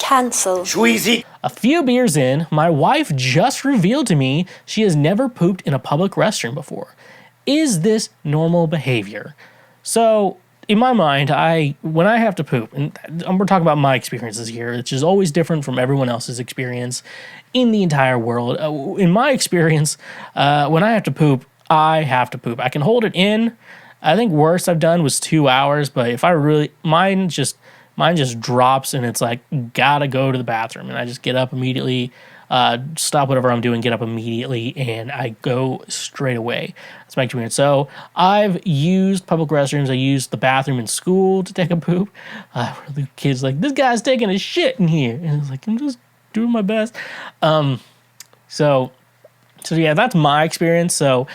Cancel. Schweezy. A few beers in, my wife just revealed to me she has never pooped in a public restroom before. Is this normal behavior? So, in my mind, when I have to poop, and we're talking about my experiences here, which is always different from everyone else's experience in the entire world. In my experience, when I have to poop, I have to poop. I can hold it in. I think worst I've done was 2 hours, but if I really, mine just drops and it's like, gotta go to the bathroom. And I just get up immediately, stop whatever I'm doing, get up immediately, and I go straight away. That's my experience. So I've used public restrooms. I used the bathroom in school to take a poop. The kids like, this guy's taking a shit in here. And I was like, I'm just doing my best. So yeah, that's my experience. So,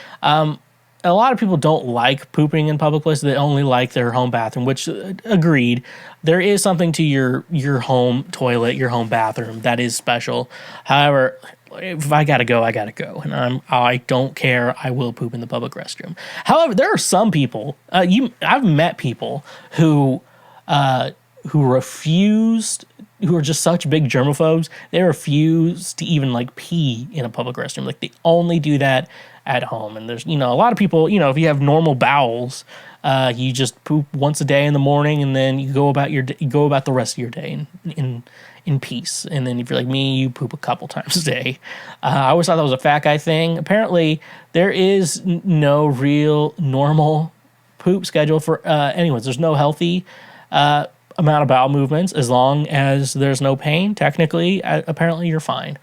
a lot of people don't like pooping in public places. They only like their home bathroom, which agreed. There is something to your home toilet, your home bathroom that is special. However, if I gotta go, I gotta go, and I don't care. I will poop in the public restroom. However, there are some people. I've met people who refused. Who are just such big germaphobes. They refuse to even like pee in a public restroom. Like they only do that at home. And there's, a lot of people, if you have normal bowels, you just poop once a day in the morning, and then you go about the rest of your day in peace. And then if you're like me, you poop a couple times a day. I always thought that was a fat guy thing. Apparently, there is no real normal poop schedule for anyone. There's no healthy amount of bowel movements as long as there's no pain. Technically, apparently, you're fine.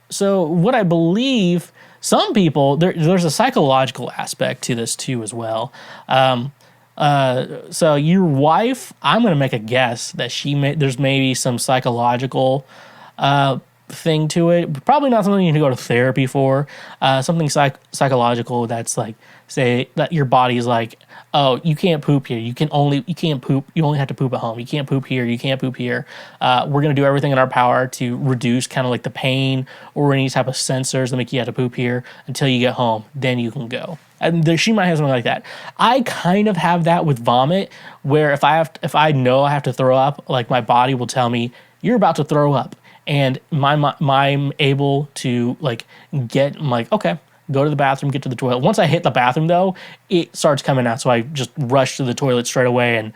So what I believe, some people, there's a psychological aspect to this too as well. So your wife, I'm going to make a guess that there's maybe some psychological thing to it. Probably not something you need to go to therapy for. Something psychological that's like, say that your body is like, oh, you can't poop here. You can't poop. You only have to poop at home. You can't poop here. You can't poop here. We're going to do everything in our power to reduce kind of like the pain or any type of sensors that make you have to poop here until you get home. Then you can go. And she might have something like that. I kind of have that with vomit, where if I know I have to throw up, like my body will tell me, you're about to throw up. And I'm able to like I'm like, okay, go to the bathroom, get to the toilet. Once I hit the bathroom, though, it starts coming out. So I just rush to the toilet straight away and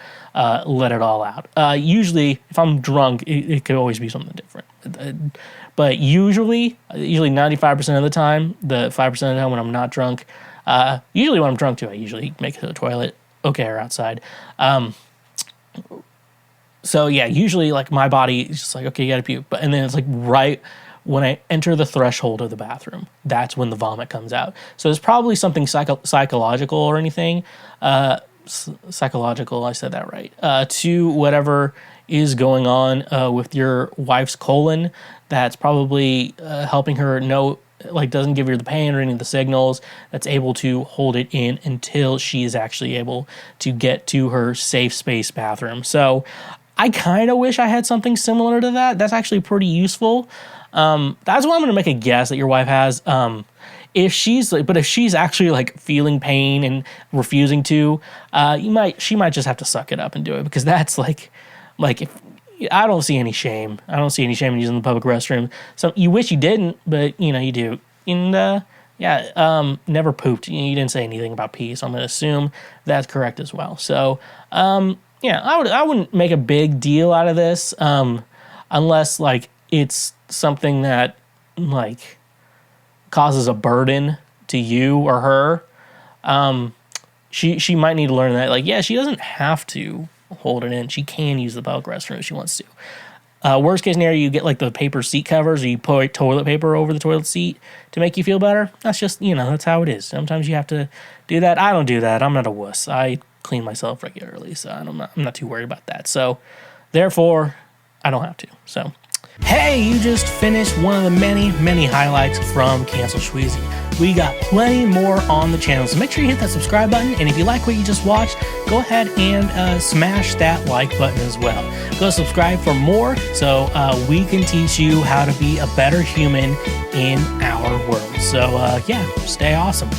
let it all out. Usually, if I'm drunk, it could always be something different. But usually 95% of the time, the 5% of the time when I'm not drunk, usually when I'm drunk, too, I usually make it to the toilet, okay, or outside. So, yeah, usually, like, my body is just like, okay, you gotta puke. And then it's like right when I enter the threshold of the bathroom, that's when the vomit comes out. So it's probably something psychological or anything. Psychological, I said that right. To whatever is going on with your wife's colon, that's probably helping her know, like, doesn't give her the pain or any of the signals, that's able to hold it in until she is actually able to get to her safe space bathroom. So I kind of wish I had something similar to that. That's actually pretty useful. That's why I'm going to make a guess that your wife has. If she's actually like feeling pain and refusing to, she might just have to suck it up and do it, because that's like if I don't see any shame. I don't see any shame in using the public restroom. So you wish you didn't, but you do. And never pooped. You didn't say anything about pee, so I'm going to assume that's correct as well. So I wouldn't make a big deal out of this, unless like it's something that like causes a burden to you or her. She might need to learn that, like, yeah, she doesn't have to hold it in. She can use the public restroom if she wants to. Worst case scenario, you get like the paper seat covers, or you put toilet paper over the toilet seat to make you feel better. That's just, that's how it is. Sometimes you have to do that. I don't do that. I'm not a wuss. I clean myself regularly, so I'm not too worried about that. So therefore, I don't have to. So, hey, you just finished one of the many, many highlights from Cancel Schweezy. We got plenty more on the channel, so make sure you hit that subscribe button, and if you like what you just watched, go ahead and smash that like button as well. Go subscribe for more, so we can teach you how to be a better human in our world. So, stay awesome.